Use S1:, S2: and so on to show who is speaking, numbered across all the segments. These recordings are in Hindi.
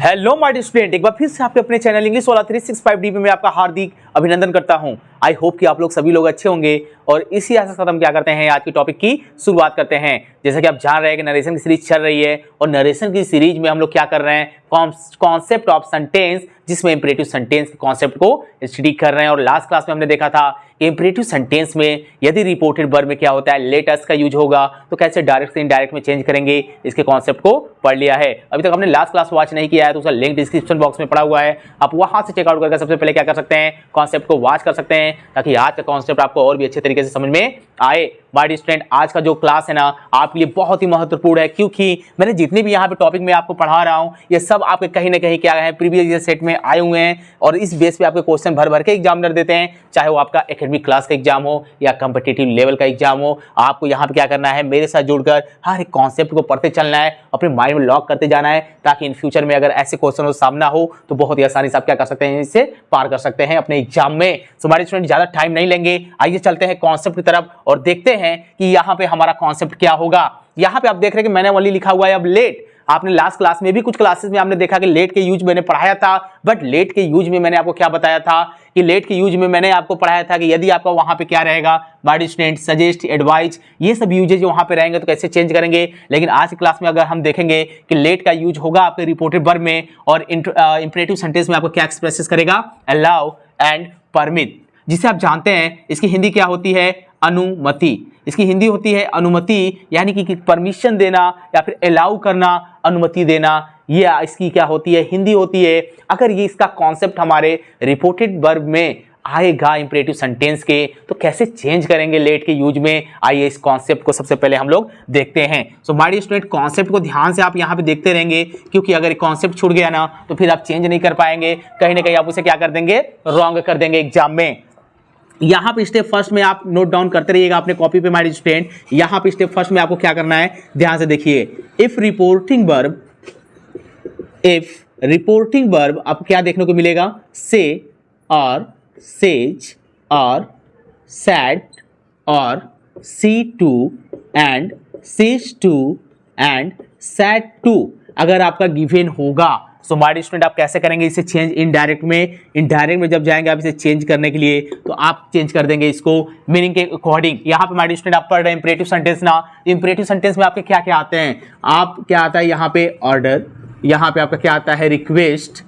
S1: हेलो माय डियर स्टूडेंट, एक बार फिर से आपके अपने चैनल इंग्लिश वाला 365 डीबी में आपका हार्दिक अभिनंदन करता हूं। आई होप कि आप लोग सभी लोग अच्छे होंगे और इसी आशा के साथ हम क्या करते हैं, आज की टॉपिक की शुरुआत करते हैं। जैसा कि आप जान रहे हैं कि नरेशन की सीरीज चल रही है और नरेशन की सीरीज में हम लोग क्या कर रहे हैं, कॉन्सेप्ट ऑफ सेंटेंस, जिसमें इंपरेटिव सेंटेंस के कॉन्सेप्ट को स्टडी कर रहे हैं। और लास्ट क्लास में हमने देखा था कि इंपरेटिव सेंटेंस में यदि रिपोर्टेड वर्ब में क्या होता है, लेट अस का यूज होगा, तो कैसे डायरेक्ट से इनडायरेक्ट में चेंज करेंगे, इसके कॉन्सेप्ट को पढ़ लिया है। अभी तक हमने लास्ट क्लास वॉच नहीं किया है तो उसका लिंक डिस्क्रिप्शन बॉक्स में पड़ा हुआ है, आप वहां से चेकआउट करके सबसे पहले क्या कर सकते हैं, कॉन्सेप्ट को वॉच कर सकते हैं, ताकि आज का कॉन्सेप्ट आपको और भी अच्छे तरीके से समझ में आए। माय डियर स्टूडेंट, आज का जो क्लास है ना आपके लिए बहुत ही महत्वपूर्ण है, क्योंकि मैंने जितने भी यहाँ पे टॉपिक में आपको पढ़ा रहा हूँ ये सब आपके कहीं ना कहीं क्या है, प्रीवियस ईयर सेट में आए हुए हैं और इस बेस पे आपके क्वेश्चन भर भर के एग्जामिनर देते हैं, चाहे वो आपका एकेडमिक क्लास का एग्जाम हो या कॉम्पिटिटिव लेवल का एग्जाम हो। आपको यहाँ पे क्या करना है, मेरे साथ जुड़कर हर एक कॉन्सेप्ट को पढ़ते चलना है, अपने माइंड में लॉक करते जाना है, ताकि इन फ्यूचर में अगर ऐसे क्वेश्चन हो सामना हो तो बहुत ही आसानी से आप क्या कर सकते हैं, इससे पार कर सकते हैं अपने एग्जाम में। सो हमारे स्टूडेंट ज्यादा टाइम नहीं लेंगे, आइए चलते हैं कॉन्सेप्ट की तरफ और देखते हैं कि यहाँ पे हमारा कॉन्सेप्ट क्या होगा। यहाँ पे आप देख रहे हैं कि मैंने ओनली लिखा हुआ है अब लेट। आपने लास्ट क्लास में भी कुछ क्लासेस में आपने देखा कि लेट के यूज मैंने पढ़ाया था, बट लेट के यूज में मैंने आपको क्या बताया था कि लेट के यूज में मैंने आपको पढ़ाया था कि यदि आपका वहां पे क्या रहेगा, माय स्टूडेंट, सजेस्ट, एडवाइज, ये सब यूजेज वहां पे रहेंगे तो कैसे चेंज करेंगे। लेकिन आज की क्लास में अगर हम देखेंगे कि लेट का यूज होगा आपके रिपोर्टेड वर्ब में और इंपरेटिव सेंटेंस में आपको क्या एक्सप्रेसेस करेगा, अलाउ एंड परमिट, जिसे आप जानते हैं इसकी हिंदी क्या होती है, अनुमति। इसकी हिंदी होती है अनुमति, यानी कि परमिशन देना या फिर अलाउ करना, अनुमति देना, ये इसकी क्या होती है, हिंदी होती है। अगर ये इसका कॉन्सेप्ट हमारे रिपोर्टेड वर्ब में आएगा इंपरेटिव सेंटेंस के, तो कैसे चेंज करेंगे लेट के यूज में, आइए इस कॉन्सेप्ट को सबसे पहले हम लोग देखते हैं। So my dear student, concept को ध्यान से आप यहाँ पे देखते रहेंगे, क्योंकि अगर कॉन्सेप्ट छूट गया ना तो फिर आप चेंज नहीं कर पाएंगे, कहीं ना कहीं आप उसे क्या कर देंगे, रॉन्ग कर देंगे एग्जाम में। यहाँ पे स्टेप फर्स्ट में आप नोट डाउन करते रहिएगा अपने कॉपी पे माय डियर स्टूडेंट। यहाँ पे स्टेप फर्स्ट में आपको क्या करना है, ध्यान से देखिए। इफ रिपोर्टिंग वर्ब आपको क्या देखने को मिलेगा, से और सेज और सैड और see to and says to and said to अगर आपका गिवन होगा। सो माय डियर स्टूडेंट, आप कैसे करेंगे इसे चेंज, इनडायरेक्ट में जब जाएंगे आप इसे चेंज करने के लिए, तो आप चेंज कर देंगे इसको मीनिंग के अकॉर्डिंग। यहाँ पे माय डियर स्टूडेंट आप पढ़ रहे हैं इंपरेटिव सेंटेंस ना, इंपरेटिव सेंटेंस में आपके क्या क्या आते हैं, आप क्या आता है यहाँ पे ऑर्डर, यहाँ पे आपका क्या आता है रिक्वेस्ट,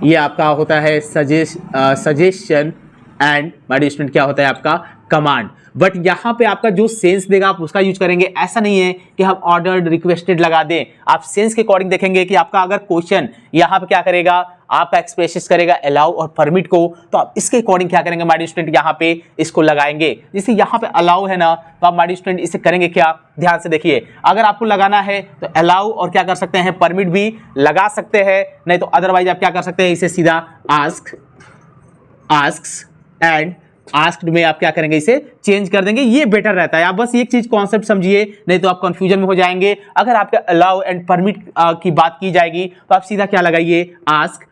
S1: ये आपका होता है suggestion and my dear student क्या होता है आपका कमांड। बट यहाँ पे आपका जो सेंस देगा आप उसका यूज करेंगे, ऐसा नहीं है कि हम ऑर्डर्ड रिक्वेस्टेड लगा दें। आप सेंस के अकॉर्डिंग देखेंगे कि आपका अगर क्वेश्चन यहाँ पे क्या करेगा, आपका एक्सप्रेसेस करेगा अलाउ और परमिट को, तो आप इसके अकॉर्डिंग क्या करेंगे माय डियर स्टूडेंट, यहाँ पे इसको लगाएंगे। जैसे यहाँ पे अलाउ है ना, तो आप माय डियर स्टूडेंट इसे करेंगे क्या, ध्यान से देखिए। अगर आपको लगाना है तो अलाउ और क्या कर सकते हैं, परमिट भी लगा सकते हैं, नहीं तो अदरवाइज आप क्या कर सकते हैं, इसे सीधा आस्क्स एंड आस्क्ड में आप क्या करेंगे, इसे चेंज कर देंगे, ये बेटर रहता है। आप बस एक चीज कॉन्सेप्ट समझिए, नहीं तो आप कंफ्यूजन में हो जाएंगे। अगर आपके अलाउ एंड परमिट की बात की जाएगी तो आप सीधा क्या लगाइए, आस्क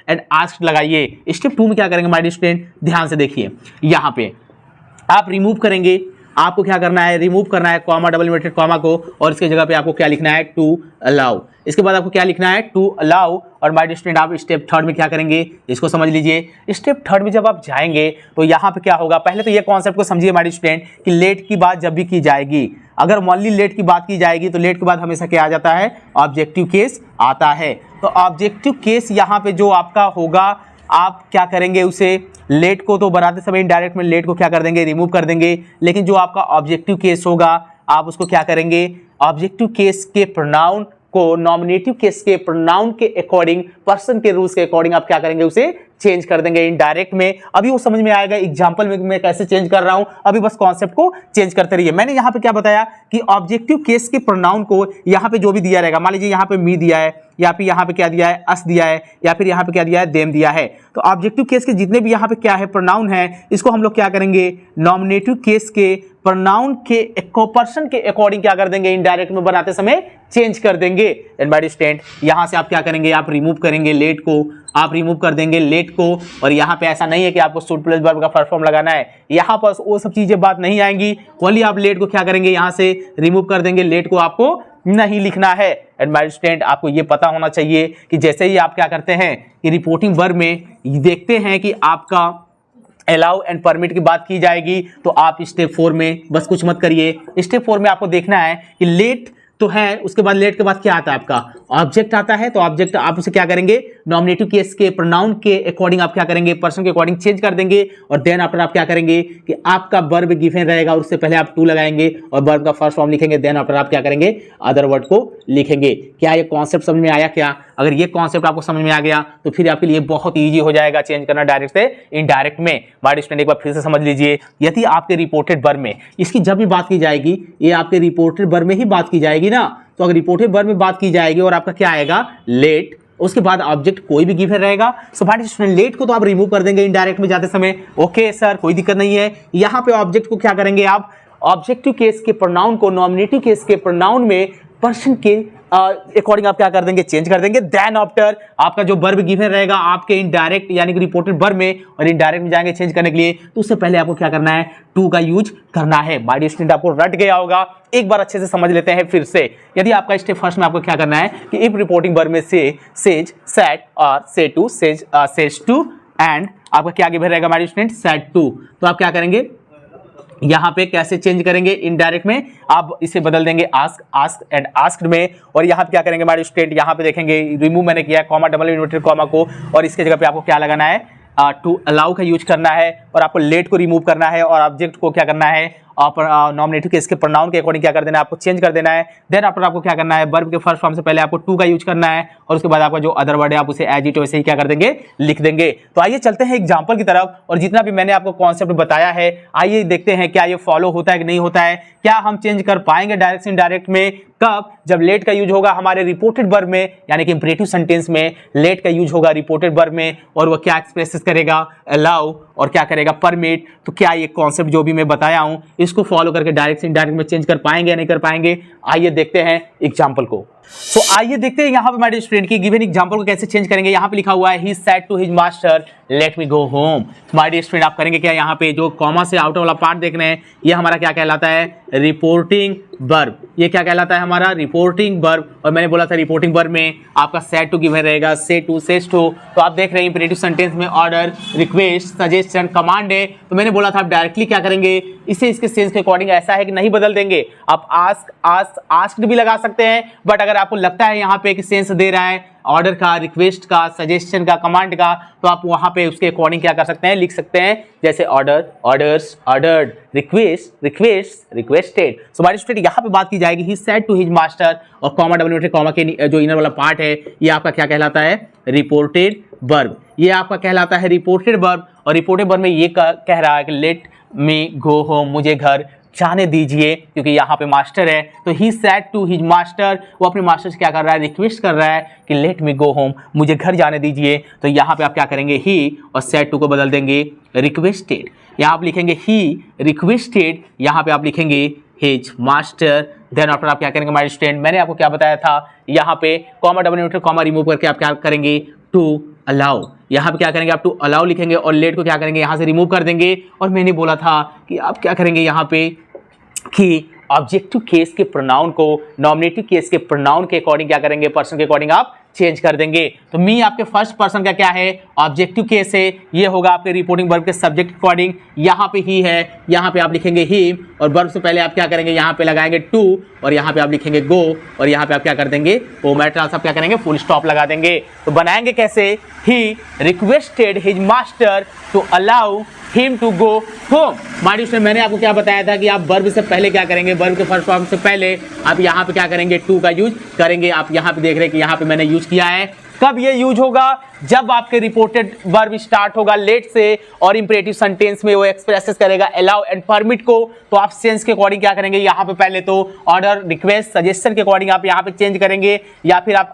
S1: एंड आस्क्ड लगाइए। स्टेप 2 में क्या करेंगे माय डियर स्टूडेंट, ध्यान से देखिए। यहाँ पे आप रिमूव करेंगे, आपको क्या करना है, रिमूव करना है कॉमा, डबल इन्वर्टेड कॉमा को, और इसके जगह पे आपको क्या लिखना है, टू अलाउ। इसके बाद आपको क्या लिखना है, टू अलाउ। और माय डियर स्टूडेंट आप स्टेप थर्ड में क्या करेंगे, इसको समझ लीजिए। स्टेप थर्ड में जब आप जाएंगे तो यहाँ पे क्या होगा, पहले तो ये कॉन्सेप्ट को समझिए माय डियर स्टूडेंट कि लेट की बात जब भी की जाएगी, अगर ओनली लेट की बात की जाएगी तो लेट के बाद हमेशा क्या आ जाता है, ऑब्जेक्टिव केस आता है। तो ऑब्जेक्टिव केस यहाँ पे जो आपका होगा, आप क्या करेंगे, उसे लेट को तो बनाते समय इनडायरेक्ट में लेट को क्या कर देंगे, रिमूव कर देंगे। लेकिन जो आपका ऑब्जेक्टिव केस होगा आप उसको क्या करेंगे, ऑब्जेक्टिव केस के प्रोनाउन को नॉमिनेटिव केस के प्रोनाउन के अकॉर्डिंग, पर्सन के रूल्स के अकॉर्डिंग आप क्या करेंगे, उसे चेंज कर देंगे इनडायरेक्ट में। अभी वो समझ में आएगा एग्जांपल में मैं कैसे चेंज कर रहा हूं, अभी बस कॉन्सेप्ट को चेंज करते रहिए। मैंने यहां पे क्या बताया कि ऑब्जेक्टिव केस के प्रोनाउन को यहां पे जो भी दिया रहेगा, मान लीजिए यहां पे मी दिया है, या फिर यहाँ पे क्या दिया है, अस दिया है, या फिर यहाँ पे क्या दिया है, देम दिया है, तो ऑब्जेक्टिव केस के जितने भी यहाँ पे क्या है प्रोनाउन है, इसको हम लोग क्या करेंगे, नॉमिनेटिव केस के प्रोनाउन के पर्सन के अकॉर्डिंग क्या कर देंगे, इनडायरेक्ट में बनाते समय चेंज कर देंगे। एंड माय डियर स्टूडेंट यहाँ से आप क्या करेंगे, आप रिमूव करेंगे लेट को, आप रिमूव कर देंगे लेट को। और यहाँ पे ऐसा नहीं है कि आपको शुड प्लस वर्ब का फर्स्ट फॉर्म लगाना है, यहाँ पर वो सब चीजें बात नहीं आएंगी, ओनली आप लेट को क्या करेंगे, यहाँ से रिमूव कर देंगे, लेट को आपको नहीं लिखना है। एंड माय स्टूडेंट आपको ये पता होना चाहिए कि जैसे ही आप क्या करते हैं कि रिपोर्टिंग वर्ब में देखते हैं कि आपका अलाउ एंड परमिट की बात की जाएगी तो आप स्टेप 4 में बस कुछ मत करिए। स्टेप 4 में आपको देखना है कि लेट तो है, उसके बाद लेट के बाद क्या आता है आपका ऑब्जेक्ट आता है। तो ऑब्जेक्ट आप उसे क्या करेंगे नॉमिनेटिव केस के प्रोनाउन के अकॉर्डिंग आप क्या करेंगे पर्सन के अकॉर्डिंग चेंज कर देंगे। और देन आफ्टर आप क्या करेंगे कि आपका वर्ब गिवन रहेगा और उससे पहले आप टू लगाएंगे और वर्ब का फर्स्ट फॉर्म लिखेंगे। देन आफ्टर आप क्या करेंगे अदर वर्ड को लिखेंगे। क्या ये कॉन्सेप्ट समझ में आया? क्या अगर ये कॉन्सेप्ट आपको समझ में आ गया तो फिर आपके लिए बहुत ईजी हो जाएगा चेंज करना डायरेक्ट से इनडायरेक्ट में। माय स्टूडेंट एक बार फिर से समझ लीजिए, यदि आपके रिपोर्टेड वर्ब में इसकी जब भी बात की जाएगी ये आपके रिपोर्टेड वर्ब में ही बात की जाएगी ना। तो अगर रिपोर्टेड वर्ब में बात की जाएगी और आपका क्या आएगा लेट, उसके बाद ऑब्जेक्ट कोई भी गिवन रहेगा। सो माय स्टूडेंट लेट को तो आप रिमूव कर देंगे इनडायरेक्ट में जाते समय। ओके सर कोई दिक्कत नहीं है। यहाँ पे ऑब्जेक्ट को क्या करेंगे आप ऑब्जेक्टिव केस के प्रोनाउन को नॉमिनेटिव केस के प्रोनाउन में पर्सन के अकॉर्डिंग आप क्या कर देंगे चेंज कर देंगे। देन आफ्टर आपका जो वर्ब गिवन रहेगा आपके इनडायरेक्ट यानी कि रिपोर्टेड वर्ब में और इनडायरेक्ट में जाएंगे चेंज करने के लिए तो उससे पहले आपको क्या करना है टू का यूज करना है। माय डियर स्टूडेंट आपको रट गया होगा, एक बार अच्छे से समझ लेते हैं फिर से। यदि आपका स्टेप फर्स्ट में आपको क्या करना है कि इफ रिपोर्टिंग वर्ब में से सेज सेट और से टू सेज टू एंड आपका क्या गिवन रहेगा my dear student set two. तो आप क्या करेंगे यहाँ पे कैसे चेंज करेंगे इनडायरेक्ट में आप इसे बदल देंगे आस्क एंड आस्क्ड में। और यहाँ पे क्या करेंगे हमारे स्टूडेंट यहाँ पे देखेंगे रिमूव मैंने किया है कॉमा डबल इन्वर्टेड कॉमा को और इसके जगह पे आपको क्या लगाना है टू अलाउ का यूज करना है और आपको लेट को रिमूव करना है और ऑब्जेक्ट को क्या करना है नॉमिनेटिव केस के प्रोनाउन के अकॉर्डिंग क्या कर देना है आपको चेंज कर देना है। देन आफ्टर आपको क्या करना है वर्ब के फर्स्ट फॉर्म से पहले आपको टू का यूज करना है और उसके बाद आपका जो अदर वर्ड है आप उसे एज इट वैसे ही क्या कर देंगे लिख देंगे। तो आइए चलते हैं एग्जांपल की तरफ और जितना भी मैंने आपको कॉन्सेप्ट बताया है आइए देखते हैं क्या ये फॉलो होता है कि नहीं होता है। क्या हम चेंज कर पाएंगे डायरेक्ट से इनडायरेक्ट में? कब? जब लेट का यूज होगा हमारे रिपोर्टेड वर्ब में यानी कि इंपरेटिव सेंटेंस में लेट का यूज होगा रिपोर्टेड वर्ब में और वह क्या एक्सप्रेस करेगा अलाउ और क्या करेगा परमिट। तो क्या ये कॉन्सेप्ट जो भी मैं बताया हूं इसको फॉलो करके डायरेक्ट से इनडायरेक्ट में चेंज कर पाएंगे या नहीं कर पाएंगे? आइए देखते हैं एग्जांपल को। सो आइए देखते हैं यहाँ पे हमारे स्टूडेंट की गिवन एग्जांपल को कैसे चेंज करेंगे। यहाँ पे लिखा हुआ है he said to his master let me go home. My dear student आप करेंगे क्या यहाँ पे जो कॉमा से आउटर वाला पार्ट देख रहे हैं ये हमारा क्या कहलाता है रिपोर्टिंग वर्ब। ये क्या कहलाता है हमारा रिपोर्टिंग वर्ब। और मैंने बोला था रिपोर्टिंग वर्ब में आपका सेड टू गिवन रहेगा से टू सेज टू। तो आप देख रहे हैं इंपेरेटिव सेंटेंस में ऑर्डर रिक्वेस्ट सजेशन कमांड है। तो मैंने बोला था आप डायरेक्टली क्या करेंगे इसे इसके सेंस के अकॉर्डिंग ऐसा है कि नहीं बदल देंगे। आप आस्क्ड भी लगा सकते हैं बट अगर आपको लगता है यहाँ पे कि सेंस दे रहा है ऑर्डर का रिक्वेस्ट का सजेशन का कमांड का तो आप वहां पे उसके अकॉर्डिंग क्या कर सकते हैं लिख सकते हैं जैसे order orders ordered request request requested. So हमारे स्टूडेंट यहाँ पे बात की जाएगी he said to his master और कॉमा डबल कॉमा के जो इनर वाला पार्ट है ये आपका क्या कहलाता है रिपोर्टेड वर्ब। ये आपका कहलाता है रिपोर्टेड वर्ब और रिपोर्टेड वर्ब में ये कह रहा है कि लेट मी गो होम मुझे घर जाने दीजिए क्योंकि यहाँ पे मास्टर है। तो he said to his master वो अपने मास्टर से क्या कर रहा है रिक्वेस्ट कर रहा है कि लेट मी गो होम मुझे घर जाने दीजिए। तो यहाँ पे आप क्या करेंगे ही और सेड टू को बदल देंगे रिक्वेस्टेड। यहाँ आप लिखेंगे ही रिक्वेस्टेड यहाँ पे आप लिखेंगे हिज मास्टर। देन आफ्टर आप क्या करेंगे माय स्टूडेंट मैंने आपको क्या बताया था यहाँ पे comma double inverted comma remove करके आप क्या करेंगे टू अलाउ। यहाँ पे क्या करेंगे आप टू अलाउ लिखेंगे और लेट को क्या करेंगे यहाँ से रिमूव कर देंगे। और मैंने बोला था कि आप क्या करेंगे यहाँ पे कि ऑब्जेक्टिव केस के प्रोनाउन को नॉमिनेटिव केस के प्रोनाउन के अकॉर्डिंग क्या करेंगे पर्सन के अकॉर्डिंग आप चेंज कर देंगे। तो मी आपके फर्स्ट पर्सन का क्या है ऑब्जेक्टिव केस है ये होगा आपके रिपोर्टिंग वर्ब के सब्जेक्ट अकॉर्डिंग। यहाँ पे ही है यहाँ पे आप लिखेंगे हिम और वर्ब से पहले आप क्या करेंगे यहाँ पे लगाएंगे टू और यहाँ पे आप लिखेंगे गो और यहाँ पे आप क्या कर देंगे ओमेट्रास आप क्या करेंगे फुल स्टॉप लगा देंगे। तो बनाएंगे कैसे he requested his master to allow him to go home. My dear मैंने आपको क्या बताया था कि आप वर्ब से पहले क्या करेंगे वर्ब के फर्स्ट फॉर्म से पहले आप यहाँ पे क्या करेंगे टू का यूज करेंगे। आप यहाँ पे देख रहे हैं कि यहाँ पे मैंने यूज किया है। कब ये यूज होगा जब आपके रिपोर्टेड वर्ब स्टार्ट होगा लेट से और इंपरेटिव सेंटेंस में वो एक्सप्रेस करेगा अलाउ एंड परमिट को। तो आप सेंस के अकॉर्डिंग क्या करेंगे यहाँ पे पहले तो ऑर्डर रिक्वेस्ट सजेशन के अकॉर्डिंग आप यहाँ पे चेंज करेंगे या फिर आप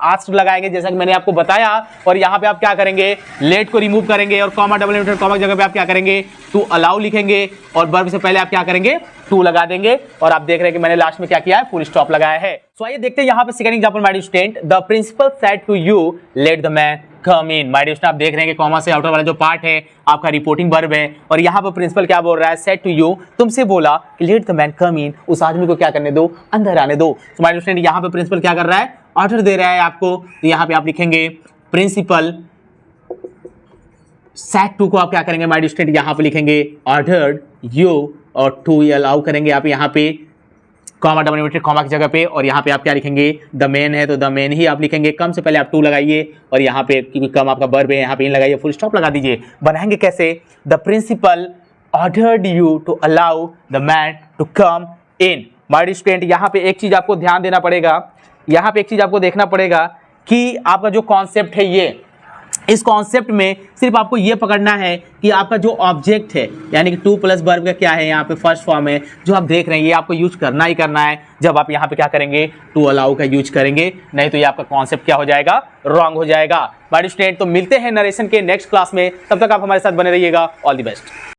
S1: आस्क लगाएंगे जैसा कि मैंने आपको बताया। और यहाँ पे आप क्या करेंगे लेट को रिमूव करेंगे और कॉमा डबल इन्वर्टेड कॉमा की जगह पे आप क्या करेंगे टू अलाउ लिखेंगे और वर्ब से पहले आप क्या करेंगे टू लगा देंगे। और आप देख रहे हैं कि मैंने लास्ट में क्या किया है फुल स्टॉप लगाया है। सो आइए देखते हैं यहाँ पे second example my student the principal said said to you let the man come in. My dear, आप देख रहे हैं कि कॉमा से आउटर वाला जो पार्ट है आपका रिपोर्टिंग वर्ब है, और यहाँ पर प्रिंसिपल क्या बोल रहा है, सेड टू यू, तुमसे बोला कि लेट द मैन कम इन, उस आदमी को क्या करने दो, अंदर आने दो। तो माय डियर, यहाँ पे प्रिंसिपल क्या कर रहा है, ऑर्डर दे रहा है आपको। तो यहाँ पे आप लिखेंगे प्रिंसिपल सेड टू को आप क्या करेंगे माय डियर स्टूडेंट, यहाँ पे लिखेंगे ऑर्डर्ड यू, और टू अलाउ करेंगे आप यहाँ पे कॉमा डबल इन्वर्टेड कॉमा की जगह पे, और यहाँ पे आप क्या लिखेंगे, द मेन है तो द मेन ही आप लिखेंगे। कम से पहले आप टू लगाइए, और यहाँ पे क्योंकि कम आपका वर्ब है यहाँ पे इन लगाइए, फुल स्टॉप लगा दीजिए। बनाएंगे कैसे, the principal ordered you to allow the man to come in. My dear student, यहाँ पे एक चीज आपको ध्यान देना पड़ेगा, यहाँ पे एक चीज आपको देखना पड़ेगा कि आपका जो कॉन्सेप्ट है ये, इस कॉन्सेप्ट में सिर्फ आपको ये पकड़ना है कि आपका जो ऑब्जेक्ट है, यानी कि टू प्लस वर्ब का क्या है, यहाँ पे फर्स्ट फॉर्म है जो आप देख रहे हैं, ये आपको यूज करना ही करना है जब आप यहाँ पे क्या करेंगे, टू अलाउ का यूज करेंगे, नहीं तो ये आपका कॉन्सेप्ट क्या हो जाएगा, रॉन्ग हो जाएगा। माय डियर स्टूडेंट, तो मिलते हैं नरेशन के नेक्स्ट क्लास में, तब तक आप हमारे साथ बने रहिएगा। All the best.